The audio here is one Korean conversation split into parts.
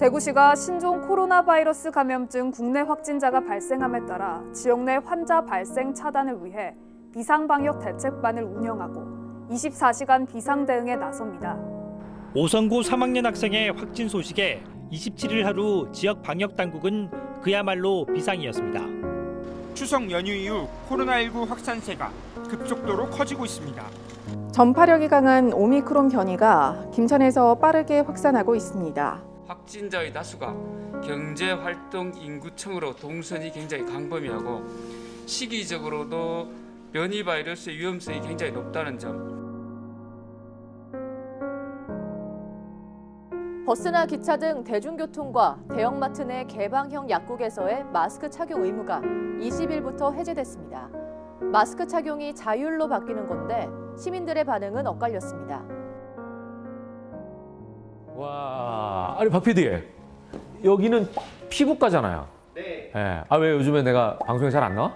대구시가 신종 코로나 바이러스 감염증 국내 확진자가 발생함에 따라 지역 내 환자 발생 차단을 위해 비상방역 대책반을 운영하고 24시간 비상대응에 나섭니다. 오성고 3학년 학생의 확진 소식에 27일 하루 지역 방역당국은 그야말로 비상이었습니다. 추석 연휴 이후 코로나19 확산세가 급속도로 커지고 있습니다. 전파력이 강한 오미크론 변이가 김천에서 빠르게 확산하고 있습니다. 확진자의 다수가 경제활동 인구층으로 동선이 굉장히 광범위하고 시기적으로도 변이 바이러스의 위험성이 굉장히 높다는 점. 버스나 기차 등 대중교통과 대형마트 내 개방형 약국에서의 마스크 착용 의무가 20일부터 해제됐습니다. 마스크 착용이 자율로 바뀌는 건데 시민들의 반응은 엇갈렸습니다. 와, 아니 박 PD, 여기는 피부과잖아요. 네. 네. 아, 왜 요즘에 내가 방송에 잘 안 나와?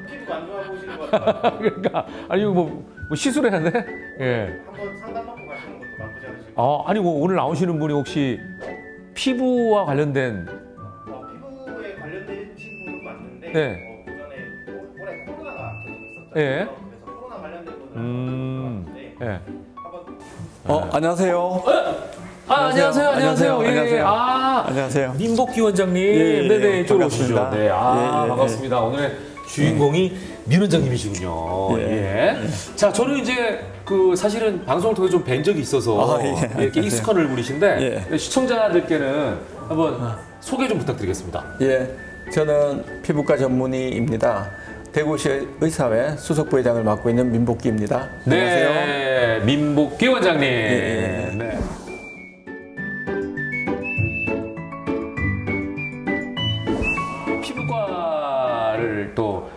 피부가 안 좋아 보시는 것 같아요. 그러니까 아니 이거 뭐 시술해야 돼? 예. 한번 상담받고 가시는 것도 나쁘지 않으시고. 아니 뭐 오늘 나오시는 분이 혹시 피부와 관련된? 피부에 관련된 분은 맞는데 네. 그전에 올해 코로나가 계속 있었잖아요. 예. 그래서 코로나 관련된 분은 맞는데 예. 한번. 안녕하세요. 안녕하세요. 안녕하세요. 예. 안녕하세요. 안녕하세요. 민복기 원장님. 네네, 이쪽으로 오시죠. 네. 반갑습니다. 오늘의 주인공이 민 원장님이시군요. 예. 자, 저는 이제 사실은 방송을 통해 좀 뵌 적이 있어서 이렇게 익숙한 얼굴이신데 시청자들께는 한번 소개 좀 부탁드리겠습니다. 예, 저는 피부과 전문의입니다. 대구시 의사회 수석부회장을 맡고 있는 민복기입니다. 안녕하세요. 네, 민복기 원장님. 네. 피부과를 또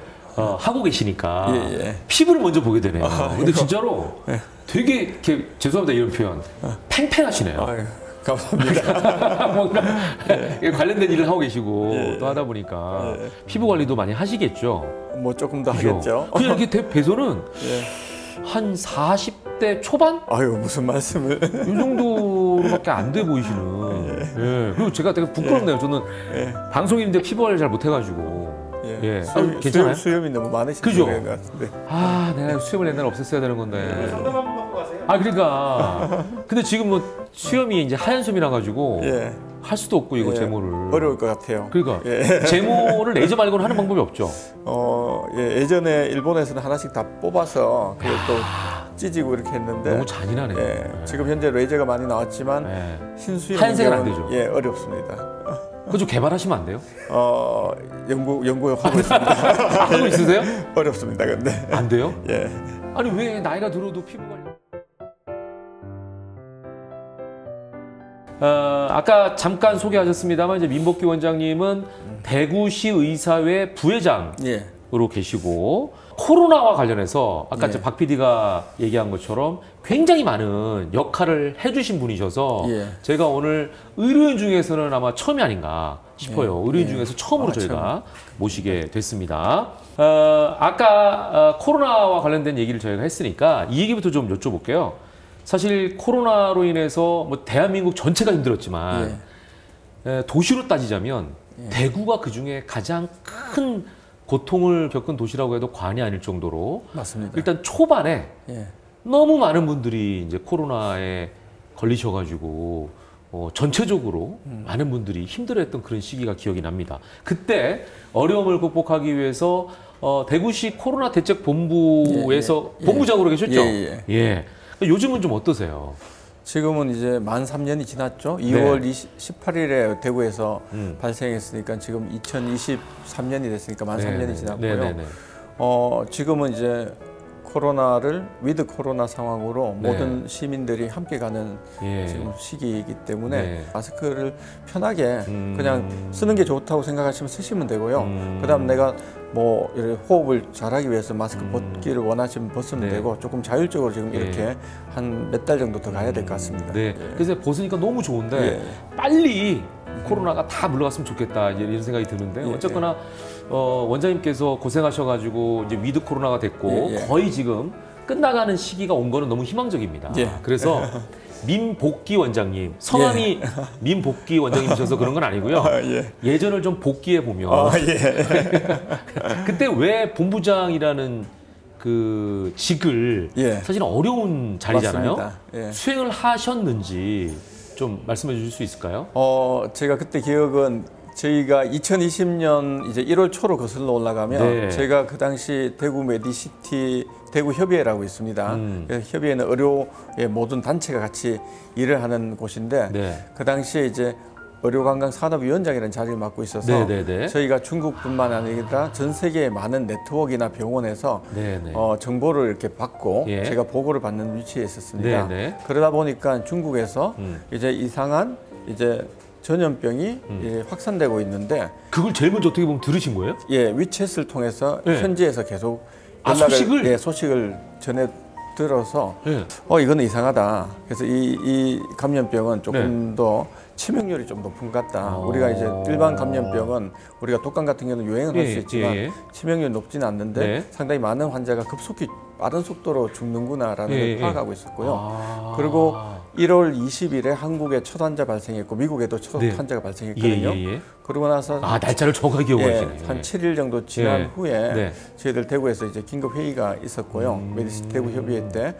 하고 계시니까 피부를 먼저 보게 되네요. 근데 진짜로 되게 이렇게 죄송합니다 이런 표현 팽팽하시네요. 아유, 감사합니다. 뭔가 관련된 일을 하고 계시고 또 하다 보니까 피부 관리도 많이 하시겠죠. 뭐 조금 더 그죠? 하겠죠. 그냥 이렇게 배서는 한 40대 초반? 아유, 무슨 말씀을. 이 정도로밖에 안 돼 보이시는. 그리고 제가 되게 부끄럽네요. 저는 방송인인데 피부 관리를 잘 못해가지고. 괜찮아요? 수염이 너무 많으신 그죠? 것 같은데. 내가 수염을 옛날에 없앴어야 되는 건데. 상담 한번 받고 가세요. 그러니까. 근데 지금 뭐 수염이 이제 하얀 수염이라 가지고 할 수도 없고 이거 제모를. 어려울 것 같아요. 그러니까 제모를 레이저 말고는 하는 방법이 없죠. 예전에 일본에서는 하나씩 다 뽑아서 그걸 또 찢고 이렇게 했는데 너무 잔인하네요. 지금 현재 레이저가 많이 나왔지만 흰수염 하얀색은 안 되죠. 어렵습니다. 그거 좀 개발하시면 안 돼요? 연구하고 있습니다. 하고 있으세요? 어렵습니다, 근데. 안 돼요? 예. 아니 왜 나이가 들어도 피부 관리? 아까 잠깐 소개하셨습니다만 이제 민복기 원장님은 대구시 의사회 부회장으로 계시고 코로나와 관련해서 아까 이제 박 PD가 얘기한 것처럼 굉장히 많은 역할을 해주신 분이셔서 제가 오늘 의료인 중에서는 아마 처음이 아닌가 싶어요. 의료인 중에서 처음으로 저희가 모시게 됐습니다. 아까 코로나와 관련된 얘기를 저희가 했으니까 이 얘기부터 좀 여쭤볼게요. 사실 코로나로 인해서 뭐 대한민국 전체가 힘들었지만 도시로 따지자면 대구가 그중에 가장 큰 고통을 겪은 도시라고 해도 과언이 아닐 정도로 맞습니다. 일단 초반에 너무 많은 분들이 이제 코로나에 걸리셔가지고 전체적으로 많은 분들이 힘들어했던 그런 시기가 기억이 납니다. 그때 어려움을 극복하기 위해서 대구시 코로나 대책 본부에서 본부장으로 계셨죠? 요즘은 좀 어떠세요? 지금은 이제 만 3년이 지났죠. 2월 18일에 대구에서 발생했으니까 지금 2023년이 됐으니까 만 3년이 지났고요. 지금은 이제 코로나를 위드 코로나 상황으로 모든 시민들이 함께 가는 지금 시기이기 때문에 마스크를 편하게 그냥 쓰는 게 좋다고 생각하시면 쓰시면 되고요. 그다음 내가 뭐 이렇게 호흡을 잘하기 위해서 마스크 벗기를 원하시면 벗으면 되고 조금 자율적으로 지금 이렇게 한 몇 달 정도 더 가야 될 것 같습니다. 그래서 벗으니까 너무 좋은데 빨리 코로나가 다 물러갔으면 좋겠다 이런 생각이 드는데 어쨌거나 원장님께서 고생하셔가지고 이제 위드 코로나가 됐고 거의 지금 끝나가는 시기가 온 거는 너무 희망적입니다. 그래서 민복기 원장님, 성함이 예. 민복기 원장님이셔서 그런 건 아니고요. 예. 예전을 좀 복기해 보면 그때 왜 본부장이라는 그 직을 예. 사실 어려운 자리잖아요. 예. 수행을 하셨는지 좀 말씀해 주실 수 있을까요? 제가 그때 기억은 저희가 2020년 이제 1월 초로 거슬러 올라가면 네. 제가 그 당시 대구 메디시티 대구 협의회라고 있습니다. 협의회는 의료의 모든 단체가 같이 일을 하는 곳인데 네. 그 당시에 이제 의료관광산업위원장이라는 자리를 맡고 있어서 저희가 중국뿐만 아니라 전 세계의 많은 네트워크나 병원에서 정보를 이렇게 받고 예. 제가 보고를 받는 위치에 있었습니다. 그러다 보니까 중국에서 이제 이상한 이제 전염병이 이제 확산되고 있는데 그걸 제일 먼저 어떻게 보면 들으신 거예요? 예, 위챗을 통해서 현지에서 계속 연락을 소식을 전해 들어서 이거는 이상하다. 그래서 이 감염병은 조금 더 치명률이 좀 높은 것 같다. 우리가 이제 일반 감염병은 우리가 독감 같은 경우는 유행은 할 수 있지만 치명률이 높지는 않는데 상당히 많은 환자가 급속히 빠른 속도로 죽는구나라는 걸 파악하고 있었고요. 그리고 1월 20일에 한국에 첫 환자 발생했고 미국에도 첫 환자가 발생했거든요. 그러고 나서 날짜를 정확하게 기억하시네요. 한 7일 정도 지난 후에 저희들 대구에서 이제 긴급 회의가 있었고요. 메디시티 대구 협의회 때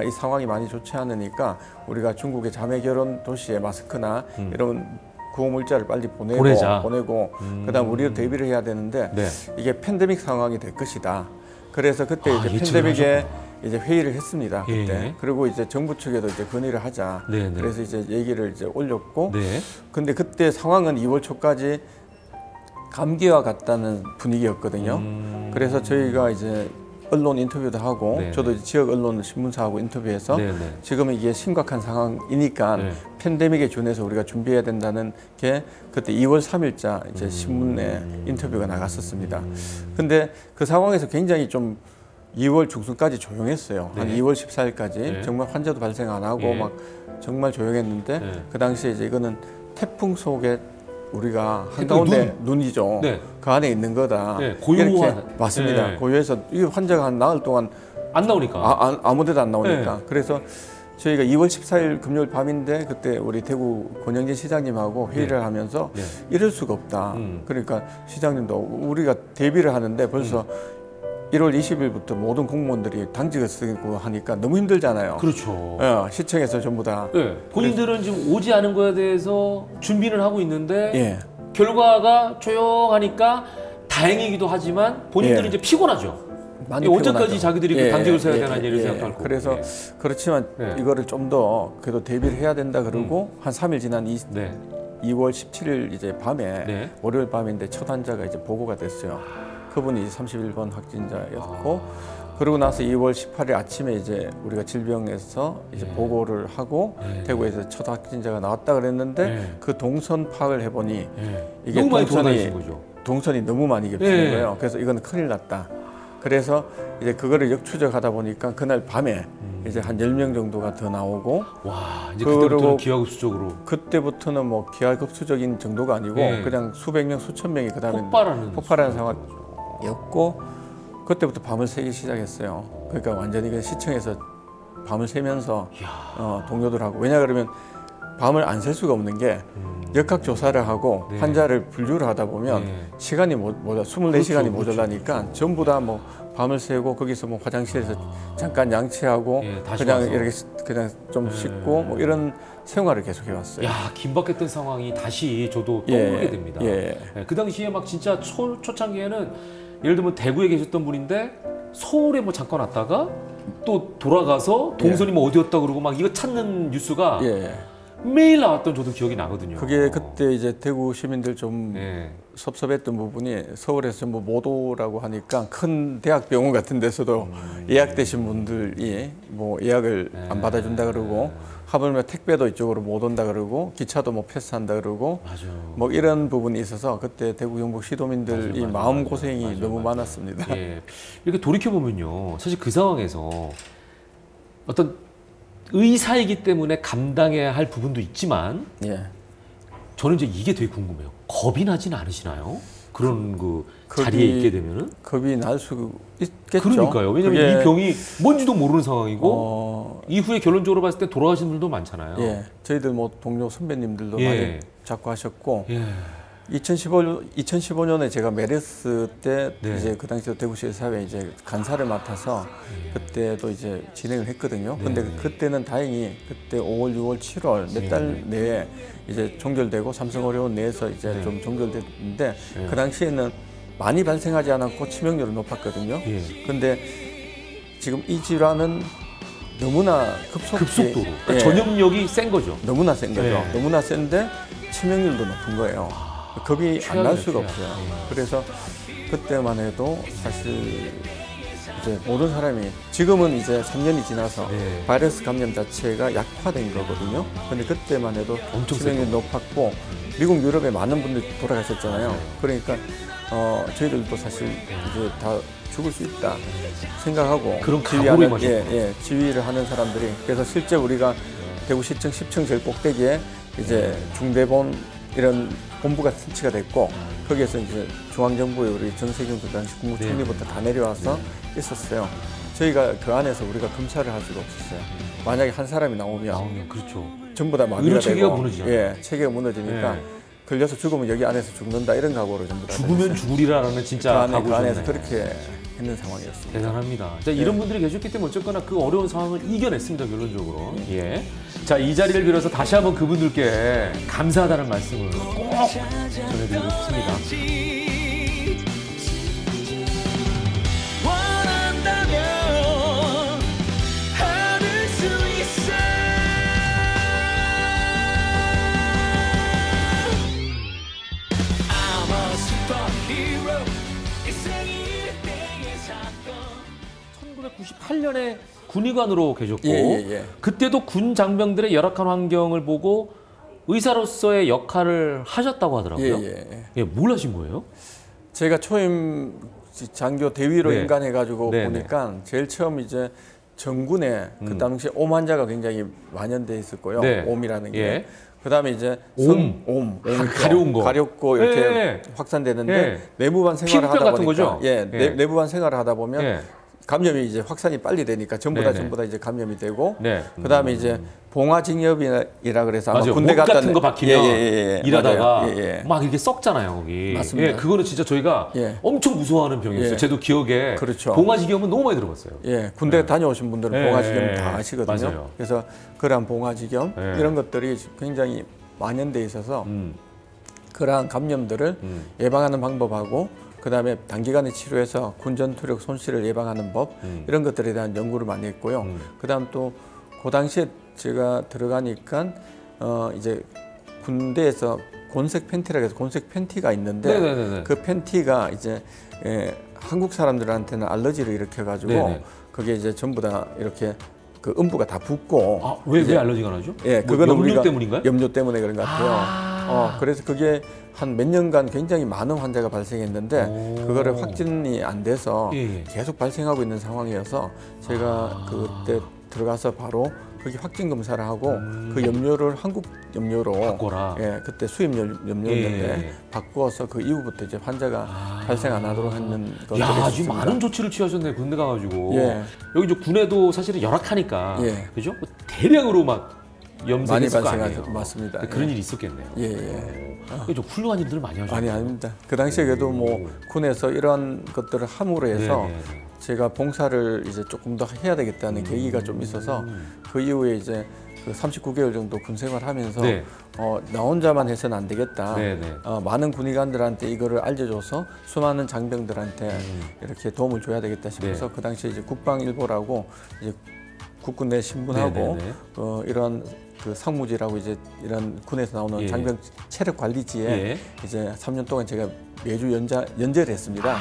이 상황이 많이 좋지 않으니까 우리가 중국의 자매 결혼 도시에 마스크나 이런 구호물자를 빨리 보내고 그다음 우리도 대비를 해야 되는데 이게 팬데믹 상황이 될 것이다. 그래서 그때 이제 팬데믹에 이제 회의를 했습니다. 그때. 그리고 이제 정부 측에도 이제 건의를 하자. 그래서 이제 얘기를 이제 올렸고. 근데 그때 상황은 2월 초까지 감기와 같다는 분위기였거든요. 그래서 저희가 이제 언론 인터뷰도 하고 저도 이제 지역 언론 신문사하고 인터뷰해서 지금은 이게 심각한 상황이니까 팬데믹에 준해서 우리가 준비해야 된다는 게 그때 2월 3일자 이제 신문에 인터뷰가 나갔었습니다. 근데 그 상황에서 굉장히 좀 2월 중순까지 조용했어요. 한 2월 14일까지 정말 환자도 발생 안 하고 막 정말 조용했는데 그 당시에 이제 이거는 태풍 속에 우리가 한가운데 눈이죠. 그 안에 있는 거다. 고요한. 맞습니다. 고요해서 이 환자가 한 나흘 동안 안 나오니까. 아무데도 안 나오니까. 그래서 저희가 2월 14일 금요일 밤인데 그때 우리 대구 권영진 시장님하고 회의를 하면서 이럴 수가 없다. 그러니까 시장님도 우리가 대비를 하는데 벌써 1월 20일부터 모든 공무원들이 당직을 쓰고 하니까 너무 힘들잖아요. 그렇죠. 시청에서 전부 다. 본인들은 지금 오지 않은 거에 대해서 준비는 하고 있는데 결과가 조용하니까 다행이기도 하지만 본인들은 이제 피곤하죠. 언제까지 자기들이 그 당직을 써야 되나 이런 생각도 할 거고. 그래서 그렇지만 이거를 좀 더 그래도 대비를 해야 된다 그러고 한 3일 지난 2월 17일 이제 밤에 월요일 밤인데 첫 환자가 이제 보고가 됐어요. 그분이 31번 확진자였고 그러고 나서 2월 18일 아침에 이제 우리가 질병에서 이제 보고를 하고 대구에서 첫 확진자가 나왔다 그랬는데 그 동선 파악을 해보니 이게 동선이 너무 많이 겹치는 거예요. 그래서 이건 큰일 났다. 그래서 이제 그거를 역추적하다 보니까 그날 밤에 이제 한 10명 정도가 더 나오고 이제 그때부터는 기하급수적으로 그때부터는 뭐 기하급수적인 정도가 아니고 그냥 수백 명, 수천 명이 그다음에 폭발하는 상황이었고 그때부터 밤을 새기 시작했어요. 그러니까 완전히 그냥 시청에서 밤을 새면서 동료들하고 왜냐 그러면 밤을 안 셀 수가 없는 게 역학 조사를 하고 환자를 분류를 하다 보면 시간이 24시간이 모자라니까 전부 다 뭐 밤을 새고 거기서 뭐 화장실에서 잠깐 양치하고 그냥 이렇게 그냥 좀 씻고 뭐 이런 생활을 계속해 왔어요. 긴박했던 상황이 다시 저도 떠오르게 됩니다. 그 당시에 막 진짜 초창기에는 예를 들면 대구에 계셨던 분인데 서울에 뭐 잠깐 왔다가 또 돌아가서 동선이 뭐 어디였다 그러고 막 이거 찾는 뉴스가 매일 나왔던 저도 기억이 나거든요. 그게 그때 이제 대구 시민들 좀 섭섭했던 부분이 서울에서 전부 못 오라고 하니까 큰 대학병원 같은 데서도 예약되신 분들이 뭐 예약을 안 받아준다 그러고 하물며 택배도 이쪽으로 못 온다 그러고 기차도 뭐 패스한다 그러고 뭐 이런 부분이 있어서 그때 대구 경북 시도민들이 마음고생이 너무 많았습니다. 이렇게 돌이켜보면요. 사실 그 상황에서 어떤 의사이기 때문에 감당해야 할 부분도 있지만 저는 이제 이게 되게 궁금해요. 겁이 나진 않으시나요? 그런 그 자리에 있게 되면은 겁이 날 수 있겠죠. 그러니까요. 왜냐하면 이 병이 뭔지도 모르는 상황이고 이후에 결론적으로 봤을 때 돌아가신 분들도 많잖아요. 예, 저희들 뭐 동료 선배님들도 많이 잡고 하셨고 2015년에 제가 메르스 때 이제 그 당시 대구시 사회 이제 간사를 맡아서 그때도 이제 진행을 했거든요. 근데 그때는 다행히 그때 5월, 6월, 7월 몇 달 내에 이제 종결되고 삼성의료원 내에서 이제 좀 종결됐는데 그 당시에는 많이 발생하지 않았고 치명률은 높았거든요. 근데 지금 이 질환은 너무나 급속도로 그러니까 전염력이 센 거죠. 너무나 센 거죠. 너무나 센데 치명률도 높은 거예요. 겁이 안 날 수가 없어요. 그래서 그때만 해도 사실 이제 모든 사람이 지금은 이제 3년이 지나서 바이러스 감염 자체가 약화된 거거든요. 근데 그때만 해도 치명률이 높았고 미국, 유럽에 많은 분들이 돌아가셨잖아요. 그러니까 저희들도 사실 이제 다 죽을 수 있다 생각하고 그런 각오를 지휘를 하는 사람들이 그래서 실제 우리가 대구시청 10층 제일 꼭대기에 이제 중대본 이런 본부가 설치가 됐고 거기에서 이제 중앙정부의 우리 정세균 그 당시 국무총리부터 다 내려와서 있었어요. 저희가 그 안에서 우리가 검사를 할 수가 없었어요. 만약에 한 사람이 나오면 그렇죠. 전부 다 마비가 의료 되고 체계가 무너지잖아요. 체계가 무너지니까 걸려서 죽으면 여기 안에서 죽는다 이런 각오로 전부 다 죽으면 죽으리라는 진짜 그 안에서 그렇게 했는 상황이었습니다. 대단합니다. 자, 이런 분들이 계셨기 때문에 어쨌거나 그 어려운 상황을 이겨냈습니다. 결론적으로. 자, 이 자리를 빌어서 다시 한번 그분들께 감사하다는 말씀을 꼭 전해드리고 싶습니다. (1998년에) 군의관으로 계셨고 그때도 군 장병들의 열악한 환경을 보고 의사로서의 역할을 하셨다고 하더라고요. 뭘 하신 거예요? 제가 초임 장교 대위로 임관해가지고 보니까 제일 처음 이제 정군에 그 당시 옴 환자가 굉장히 만연돼 있었고요. 옴이라는 게. 그다음에 이제 옴 가렵고 이렇게 확산되는데 내무반 생활을 하다 보니까 내무반 생활을 하다 보면 감염이 이제 확산이 빨리 되니까 전부 다 이제 감염이 되고 그다음에 이제 봉화징역이라 그래서 아마 군대 갔다 같은 거 박히면 일하다가 막 이렇게 썩잖아요 거기. 맞습니다. 그거는 진짜 저희가 엄청 무서워하는 병이었어요. 저도 기억에 봉화지겸은 너무 많이 들어봤어요. 군대 다녀오신 분들은 봉화지겸 다 아시거든요. 맞아요. 그래서 그러한 봉화지겸 이런 것들이 굉장히 만연돼 있어서 그러한 감염들을 예방하는 방법하고 그다음에 단기간에 치료해서 군전투력 손실을 예방하는 법 이런 것들에 대한 연구를 많이 했고요. 그다음 또 그 당시에 제가 들어가니까 이제 군대에서 곤색 팬티라고 해서 곤색 팬티가 있는데 그 팬티가 이제 한국 사람들한테는 알러지를 일으켜가지고 그게 이제 전부 다 이렇게 그 음부가 다 붓고 왜 알러지가 나죠? 그거는 염료 때문인가요? 염료 때문에 그런 것 같아요. 그래서 그게 한 몇 년간 굉장히 많은 환자가 발생했는데 그거를 확진이 안 돼서 계속 발생하고 있는 상황이어서 제가 그때 들어가서 바로 거기 확진 검사를 하고 그 염료를 한국 염료로 바꿔라. 그때 수입 염료였는데 바꾸어서 그 이후부터 이제 환자가 발생 안 하도록 했는 것들이 아주 많은 조치를 취하셨네 군대 가가지고. 여기 이제 군에도 사실은 열악하니까 그죠? 대량으로 막 많이 발생하죠. 맞습니다. 그런 일이 있었겠네요. 좀 훌륭한 일들을 많이 하셨죠. 아닙니다. 그 당시에 그래도 뭐 군에서 이런 것들을 함으로 해서 제가 봉사를 이제 조금 더 해야 되겠다는 계기가 좀 있어서 그 이후에 이제 그 39개월 정도 군 생활하면서 나 혼자만 해서는 안 되겠다. 많은 군의관들한테 이거를 알려줘서 수많은 장병들한테 이렇게 도움을 줘야 되겠다 싶어서 그 당시에 이제 국방일보라고 이제 국군 내 신문하고 이런 그 상무지라고 이제 이런 군에서 나오는 장병 체력 관리지에 이제 3년 동안 제가 매주 연재를 했습니다.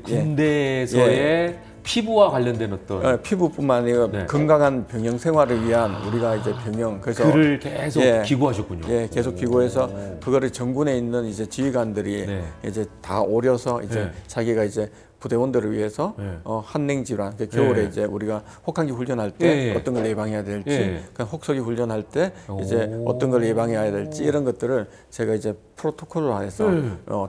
군대에서의 피부와 관련된 어떤 피부뿐만 아니라 건강한 병영 생활을 위한 우리가 이제 병영 그래서 글을 계속 기고하셨군요. 계속 기고해서 그거를 전군에 있는 이제 지휘관들이 이제 다 오려서 이제 자기가 이제 부대원들을 위해서 한냉 질환, 겨울에 이제 우리가 혹한기 훈련할 때 어떤 걸 예방해야 될지, 혹서기 훈련할 때 이제 어떤 걸 예방해야 될지 이런 것들을 제가 이제 프로토콜로 해서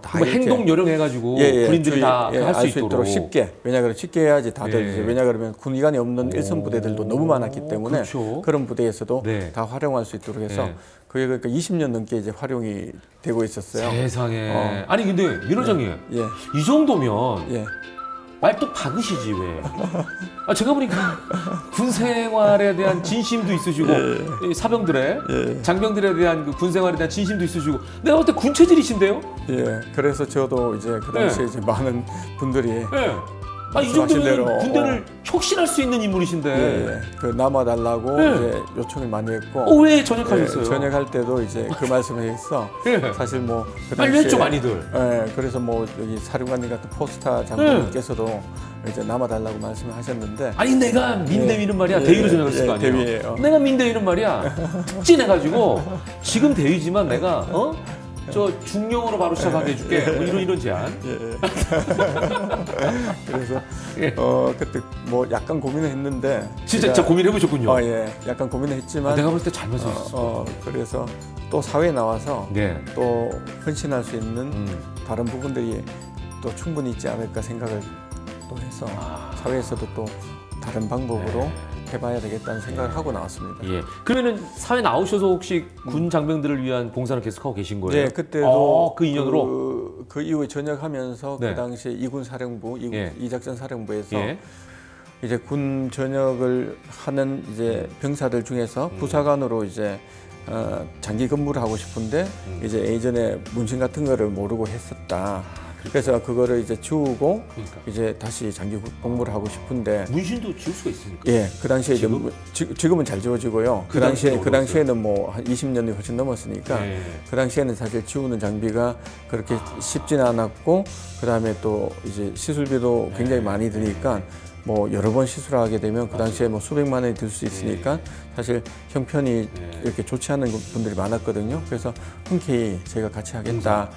다 행동 요령해가지고 군인들이 다 할 수 있도록 쉽게, 왜냐하면 쉽게 해야지 다들 이제 왜냐하면 군의관이 없는 일선 부대들도 너무 많았기 때문에 그런 부대에서도 다 활용할 수 있도록 해서 그게 그러니까 20년 넘게 이제 활용이 되고 있었어요. 세상에. 아니 근데 민 원장님 이 정도면 말도 박으시지 왜? 제가 보니까 군 생활에 대한 진심도 있으시고 사병들의 장병들에 대한 그 군 생활에 대한 진심도 있으시고 내가 볼 때 군 체질이신데요? 그래서 저도 이제 그 당시에 이제 많은 분들이 이 정도면 군대를 혁신할 수 있는 인물이신데 그 남아달라고 이제 요청을 많이 했고 왜 전역하셨어요? 전역할 때도 이제 그 말씀을 했어. 사실 뭐 그 빨리 했죠 많이들. 그래서 뭐 여기 사령관님 같은 포스타 장군님께서도 이제 남아달라고 말씀을 하셨는데 아니 내가 민대위는 말이야 대위로 전역했을 거 아니에요. 대위예요. 내가 민대위는 말이야 특진해가지고 지금 대위지만 내가 저 중령으로 바로 시작하게 해줄게. 뭐 이런 제안. 그래서 그때 뭐 약간 고민을 했는데 진짜 고민해 보셨군요. 약간 고민을 했지만 내가 볼 때 잘 맞았어. 그래서 또 사회에 나와서 또 헌신할 수 있는 다른 부분들이 또 충분히 있지 않을까 생각을 또 해서 사회에서도 또 다른 방법으로 해봐야 되겠다는 생각을 하고 나왔습니다. 그러면은 사회 나오셔서 혹시 군 장병들을 위한 봉사를 계속하고 계신 거예요? 그때도 그 인연으로 그 이후에 전역하면서 그 당시에 이군 사령부, 이작전 사령부에서 이제 군 전역을 하는 이제 병사들 중에서 부사관으로 이제 장기 근무를 하고 싶은데 이제 예전에 문신 같은 거를 모르고 했었다. 그래서 그거를 이제 지우고 이제 다시 장기 복무를 하고 싶은데 문신도 지울 수가 있습니까? 그 당시에 지금은 잘 지워지고요. 그 당시에는 뭐 한 20년이 훨씬 넘었으니까 그 당시에는 사실 지우는 장비가 그렇게 쉽지는 않았고 그 다음에 또 이제 시술비도 굉장히 많이 드니까 뭐 여러 번 시술하게 되면 그 당시에 뭐 수백만 원이 들 수 있으니까 사실 형편이 이렇게 좋지 않은 분들이 많았거든요. 그래서 흔쾌히 제가 같이 하겠다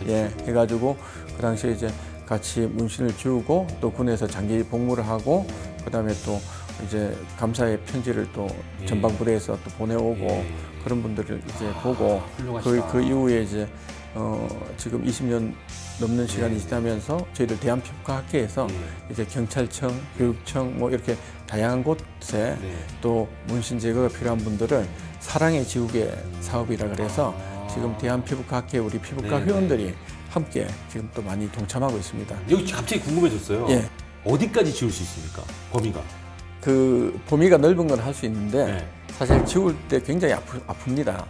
해가지고 그 당시에 이제 같이 문신을 지우고 또 군에서 장기 복무를 하고 그 다음에 또 이제 감사의 편지를 또 전방부대에서 또 보내오고 그런 분들을 이제 보고 그 이후에 이제 지금 20년 넘는 시간이 지나면서 저희들 대한피부과학회에서 이제 경찰청, 교육청 뭐 이렇게 다양한 곳에 또 문신 제거가 필요한 분들을 사랑의 지우개 사업이라 그래서 지금 대한피부과학회 우리 피부과 회원들이 함께 지금 또 많이 동참하고 있습니다. 여기 갑자기 궁금해졌어요. 어디까지 지울 수 있습니까? 범위가? 그 범위가 넓은 건 할 수 있는데 사실 지울 때 굉장히 아픕니다.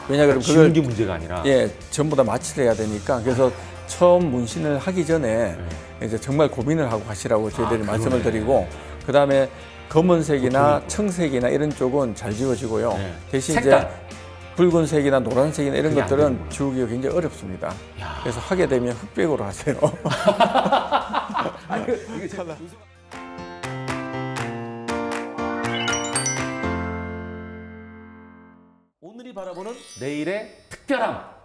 왜냐하면 지우는 게 문제가 아니라 전부 다 마취를 해야 되니까 그래서 처음 문신을 하기 전에 이제 정말 고민을 하고 하시라고 저희들이 말씀을 드리고 그 다음에 검은색이나 청색이나 이런 쪽은 잘 지워지고요. 대신 색깔. 이제 붉은색이나 노란색이나 이런 것들은 지우기가 굉장히 어렵습니다. 그래서 하게 되면 흑백으로 하세요. 이게 참 오늘이 바라보는 내일의 특별함.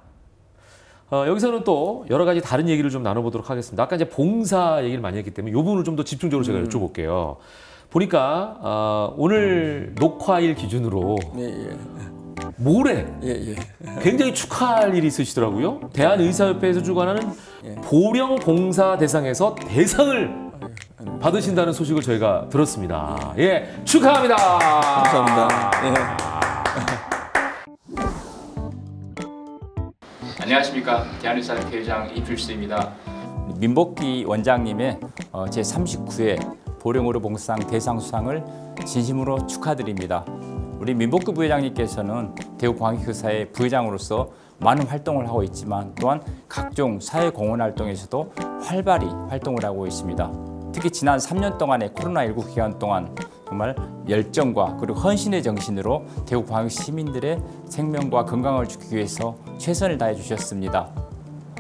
여기서는 또 여러 가지 다른 얘기를 좀 나눠보도록 하겠습니다. 아까 이제 봉사 얘기를 많이 했기 때문에 이 부분을 좀 더 집중적으로 제가 여쭤볼게요. 보니까 오늘 녹화일 기준으로 모레 굉장히 축하할 일이 있으시더라고요. 대한의사협회에서 주관하는 보령봉사대상에서 대상을 받으신다는 소식을 저희가 들었습니다. 축하합니다. 감사합니다. 안녕하십니까. 대한의사협회 회장 이필수입니다. 민복기 원장님의 제39회 보령으로 봉사상 대상 수상을 진심으로 축하드립니다. 우리 민복기 부회장님께서는 대구광역교사의 부회장으로서 많은 활동을 하고 있지만 또한 각종 사회공헌 활동에서도 활발히 활동을 하고 있습니다. 특히 지난 3년 동안의 코로나19 기간 동안 정말 열정과 그리고 헌신의 정신으로 대구광역 시민들의 생명과 건강을 지키기 위해서 최선을 다해 주셨습니다.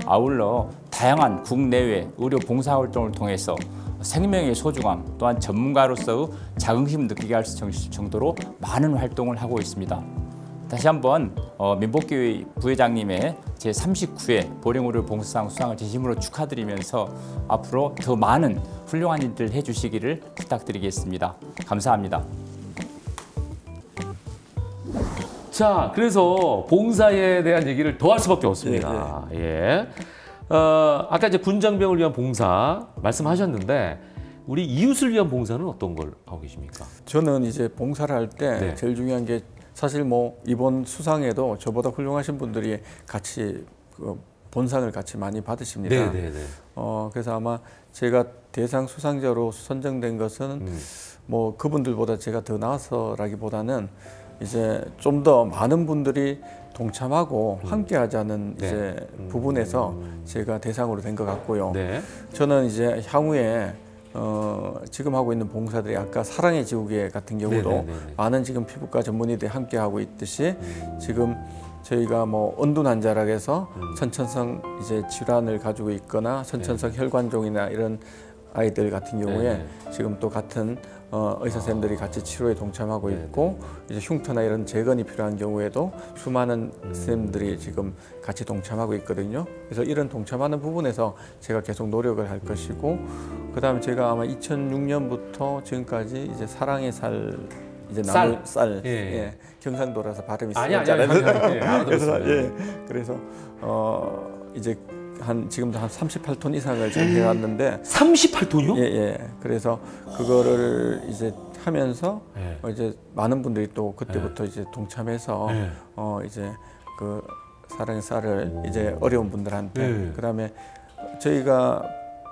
아울러 다양한 국내외 의료 봉사활동을 통해서 생명의 소중함 또한 전문가로서의 자긍심을 느끼게 할 정도로 많은 활동을 하고 있습니다. 다시 한번 민복기 부회장님의 제39회 보령의료 봉사상 수상을 진심으로 축하드리면서 앞으로 더 많은 훌륭한 일들 해주시기를 부탁드리겠습니다. 감사합니다. 자, 그래서 봉사에 대한 얘기를 더 할 수밖에 없습니다. 예. 아까 이제 군장병을 위한 봉사 말씀하셨는데 우리 이웃을 위한 봉사는 어떤 걸 하고 계십니까? 저는 이제 봉사를 할 때 제일 중요한 게 사실 뭐 이번 수상에도 저보다 훌륭하신 분들이 같이 본상을 같이 많이 받으십니다. 그래서 아마 제가 대상 수상자로 선정된 것은 뭐 그분들보다 제가 더 나아서라기보다는 이제 좀 더 많은 분들이 동참하고 함께하자는 이제 부분에서 제가 대상으로 된 것 같고요. 저는 이제 향후에 지금 하고 있는 봉사들이 아까 사랑의 지우개 같은 경우도 많은 지금 피부과 전문의들이 함께 하고 있듯이 지금 저희가 뭐 언둔 환자라 해서 선천성 이제 질환을 가지고 있거나 선천성 혈관종이나 이런 아이들 같은 경우에 지금 또 같은 의사 선생님들이 같이 치료에 동참하고 있고 이제 흉터나 이런 재건이 필요한 경우에도 수많은 선생님들이 지금 같이 동참하고 있거든요. 그래서 이런 동참하는 부분에서 제가 계속 노력을 할 것이고, 그다음에 제가 아마 2006년부터 지금까지 이제 사랑의 살 이제 나무 쌀 경상도라서 발음이 아니요. 그래서 이제 지금도 한 38톤 이상을 지금 해왔는데 38톤이요? 예. 그래서 그거를 이제 하면서 이제 많은 분들이 또 그때부터 이제 동참해서 이제 그 사랑의 쌀을 이제 어려운 분들한테 그다음에 저희가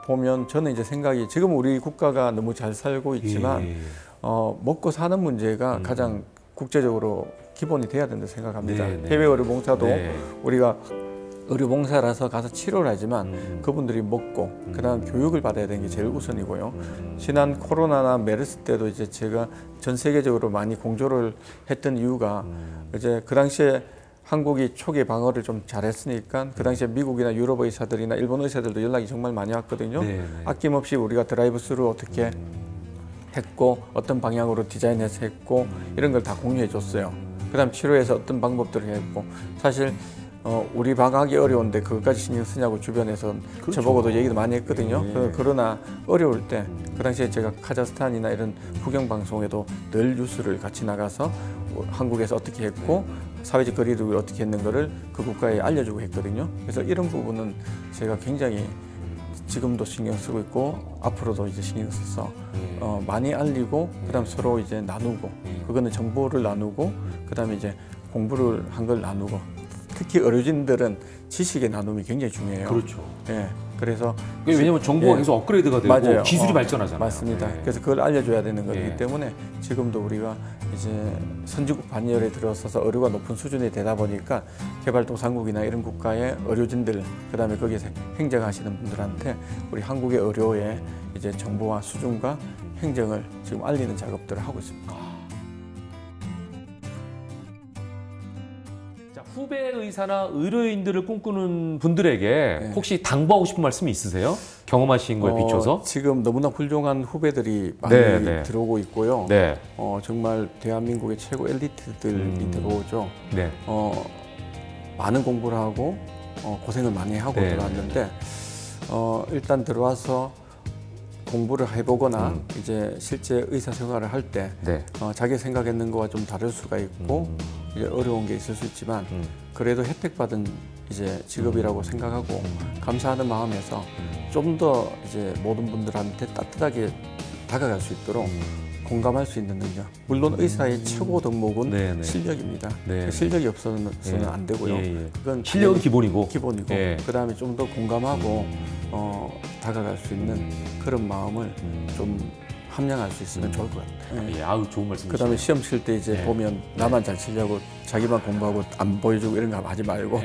보면 저는 이제 생각이 지금 우리 국가가 너무 잘 살고 있지만 먹고 사는 문제가 가장 국제적으로 기본이 돼야 된다고 생각합니다. 해외 의료봉사도 우리가 의료봉사라서 가서 치료를 하지만 그분들이 먹고 그다음 교육을 받아야 되는 게 제일 우선이고요. 지난 코로나나 메르스 때도 이제 제가 전 세계적으로 많이 공조를 했던 이유가 이제 그 당시에 한국이 초기 방어를 좀 잘했으니까 그 당시에 미국이나 유럽 의사들이나 일본 의사들도 연락이 정말 많이 왔거든요. 아낌없이 우리가 드라이브스루 어떻게 했고 어떤 방향으로 디자인해서 했고 이런 걸 다 공유해 줬어요. 그다음 치료에서 어떤 방법들을 했고 사실 우리 방어하기 어려운데 그것까지 신경 쓰냐고 주변에서 저보고도 얘기도 많이 했거든요. 그러나 어려울 때 그 당시에 제가 카자흐스탄이나 이런 국영 방송에도 늘 뉴스를 같이 나가서 한국에서 어떻게 했고 사회적 거리두기를 어떻게 했는 거를 그 국가에 알려주고 했거든요. 그래서 이런 부분은 제가 굉장히 지금도 신경 쓰고 있고 앞으로도 이제 신경 써서 많이 알리고 그다음 서로 이제 나누고 그거는 정보를 나누고 그다음에 이제 공부를 한 걸 나누고 특히 의료진들은 지식의 나눔이 굉장히 중요해요. 그렇죠. 그래서 왜냐하면 정보가 계속 업그레이드가 되고 맞아요. 기술이 발전하잖아요. 맞습니다. 그래서 그걸 알려줘야 되는 거기 때문에 지금도 우리가 이제 선진국 반열에 들어서서 의료가 높은 수준이 되다 보니까 개발도상국이나 이런 국가의 의료진들 그다음에 거기서 행정하시는 분들한테 우리 한국의 의료의 이제 정보와 수준과 행정을 지금 알리는 작업들을 하고 있습니다. 후배 의사나 의료인들을 꿈꾸는 분들에게 혹시 당부하고 싶은 말씀이 있으세요? 경험하신 거에 비춰서? 지금 너무나 훌륭한 후배들이 많이 들어오고 있고요. 정말 대한민국의 최고 엘리트들이 들어오죠. 많은 공부를 하고 고생을 많이 하고 들어왔는데 일단 들어와서 공부를 해보거나 이제 실제 의사 생활을 할 때 자기 생각했는 거와 좀 다를 수가 있고 이제 어려운 게 있을 수 있지만 그래도 혜택받은 이제 직업이라고 생각하고 감사하는 마음에서 좀 더 이제 모든 분들한테 따뜻하게 다가갈 수 있도록 공감할 수 있는 능력. 물론 의사의 최고 덕목은 실력입니다. 실력이 없어서는 안 되고요. 그건 실력은 기본이고. 그다음에 좀 더 공감하고 다가갈 수 있는 그런 마음을 좀 함양할 수 있으면 좋을 것 같아요. 아우 좋은 말씀이시죠. 그다음에 시험 칠 때 이제 보면 나만 잘 치려고 자기만 공부하고 안 보여주고 이런 거 하지 말고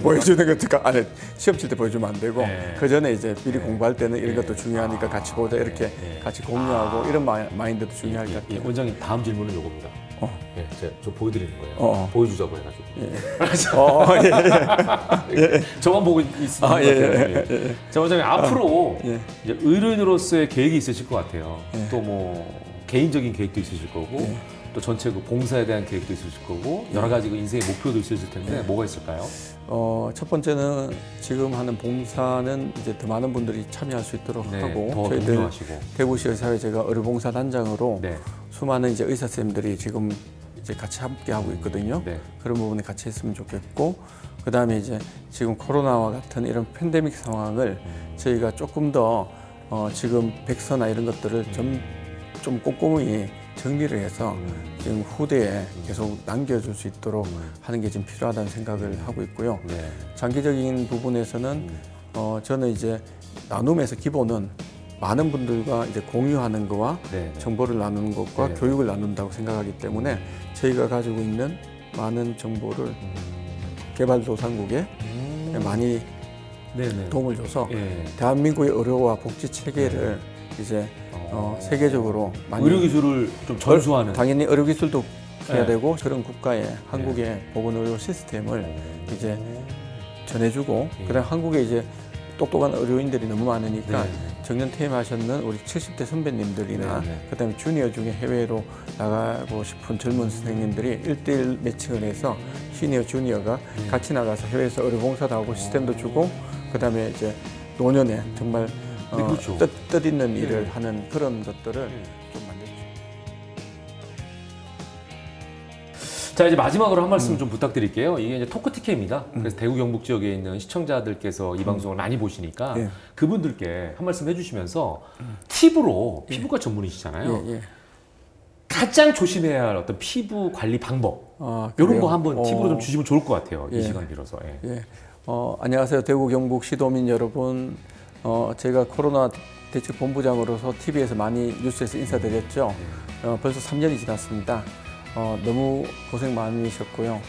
보여주는 것도 안에 시험 칠 때 보여주면 안 되고 그 전에 이제 미리 공부할 때는 이런 것도 중요하니까 같이 보자 이렇게 같이 공유하고 이런 마인드도 중요할 것 같아요. 원장님 다음 질문은 이겁니다. 제가 저 보여드리는 거예요. 보여주자고 해가지고. 저만 보고 있는 것 같아요. 자, 원장님 앞으로 이제 의료인으로서의 계획이 있으실 것 같아요. 또 뭐 개인적인 계획도 있으실 거고 또 전체 그 봉사에 대한 계획도 있으실 거고 여러 가지 그 인생의 목표도 있으실 텐데 뭐가 있을까요? 첫 번째는 지금 하는 봉사는 이제 더 많은 분들이 참여할 수 있도록 하고 저희들 대구시 의사회제가 의료봉사단장으로 수많은 이제 의사 선생님들이 지금 이제 같이 함께 하고 있거든요. 그런 부분에 같이 했으면 좋겠고, 그 다음에 이제 지금 코로나와 같은 이런 팬데믹 상황을 저희가 조금 더 지금 백서나 이런 것들을 좀 꼼꼼히 정리를 해서 지금 후대에 계속 남겨줄 수 있도록 하는 게 좀 필요하다는 생각을 하고 있고요. 장기적인 부분에서는 저는 이제 나눔에서 기본은 많은 분들과 이제 공유하는 거와 정보를 나누는 것과 교육을 나눈다고 생각하기 때문에 저희가 가지고 있는 많은 정보를 개발도상국에 많이 도움을 줘서 대한민국의 의료와 복지 체계를 이제 세계적으로 많이 의료기술을 좀 전수하는 당연히 의료기술도 해야 되고 저런 국가의 한국의 보건의료 시스템을 이제 전해주고 그다음 한국에 이제 똑똑한 의료인들이 너무 많으니까 정년 퇴임하셨는 우리 70대 선배님들이나 그다음에 주니어 중에 해외로 나가고 싶은 젊은 선생님들이 1:1 매칭을 해서 시니어, 주니어가 같이 나가서 해외에서 의료봉사도 하고 시스템도 주고 그다음에 이제 노년에 정말 뜻있는 일을 하는 그런 것들을 좀 만들어주세요. 자, 이제 마지막으로 한 말씀 좀 부탁드릴게요. 이게 이제 토크티켓입니다. 그래서 대구 경북 지역에 있는 시청자들께서 이 방송을 많이 보시니까 그분들께 한 말씀 해주시면서 팁으로 피부과 전문이시잖아요. 가장 조심해야 할 어떤 피부 관리 방법 이런 거 한번 팁으로 좀 주시면 좋을 것 같아요. 이 시간 빌어서. 안녕하세요. 대구 경북 시도민 여러분. 제가 코로나 대책 본부장으로서 TV에서 많이 뉴스에서 인사드렸죠. 벌써 3년이 지났습니다. 너무 고생 많으셨고요.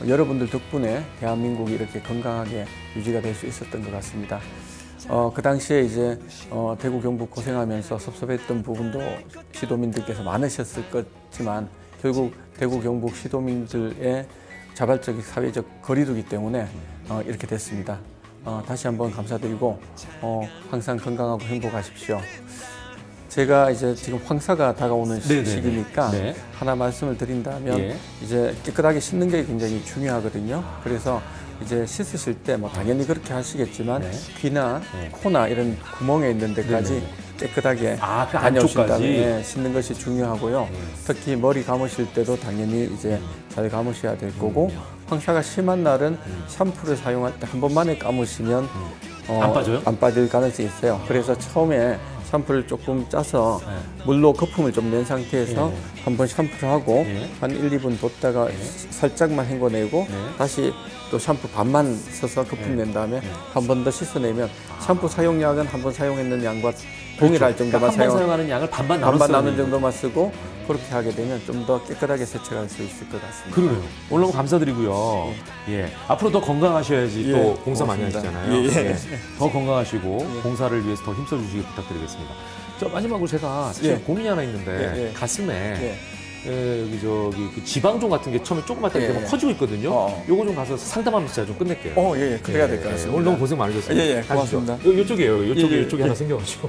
여러분들 덕분에 대한민국이 이렇게 건강하게 유지가 될 수 있었던 것 같습니다. 그 당시에 이제 대구 경북 고생하면서 섭섭했던 부분도 시도민들께서 많으셨을 거지만 결국 대구 경북 시도민들의 자발적 사회적 거리두기 때문에 이렇게 됐습니다. 다시 한번 감사드리고 항상 건강하고 행복하십시오. 제가 이제 지금 황사가 다가오는 시기니까 하나 말씀을 드린다면 이제 깨끗하게 씻는 게 굉장히 중요하거든요. 그래서 이제 씻으실 때 뭐 당연히 그렇게 하시겠지만 귀나 코나 이런 구멍에 있는 데까지 깨끗하게 다녀오신 다음에 씻는 것이 중요하고요. 특히 머리 감으실 때도 당연히 이제 잘 감으셔야 될 거고 황사가 심한 날은 샴푸를 사용할 때 한 번만에 감으시면 안 빠져요? 안 빠질 가능성이 있어요. 그래서 처음에 샴푸를 조금 짜서 물로 거품을 좀 낸 상태에서 한번 샴푸를 하고 한 1, 2분 뒀다가 살짝만 헹궈내고 다시 또 샴푸 반만 써서 거품 낸 다음에 한 번 더 씻어내면 샴푸 사용량은 한 번 사용했는 양과 동일할 정도만 한 번 사용하는 양을 반만 나눈 정도만 쓰고 그렇게 하게 되면 좀 더 깨끗하게 세척할 수 있을 것 같습니다. 그러네요. 오늘 너무 감사드리고요. 앞으로 더 건강하셔야지 또 봉사 많이 하시잖아요. 더 건강하시고 봉사를 위해서 더 힘써주시기 부탁드리겠습니다. 저 마지막으로 제가 사실 고민이 하나 있는데 가슴에 여기 저기 그 지방종 같은 게 처음에 조그맣다 이렇게 커지고 있거든요. 요거 좀 가서 상담하면서 제가 좀 끝낼게요. 그래야 될 것 같습니다. 오늘 너무 고생 많으셨어요. 고맙습니다. 이쪽이에요. 이쪽에 하나 생겨가지고.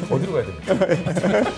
어디로 가야 됩니까?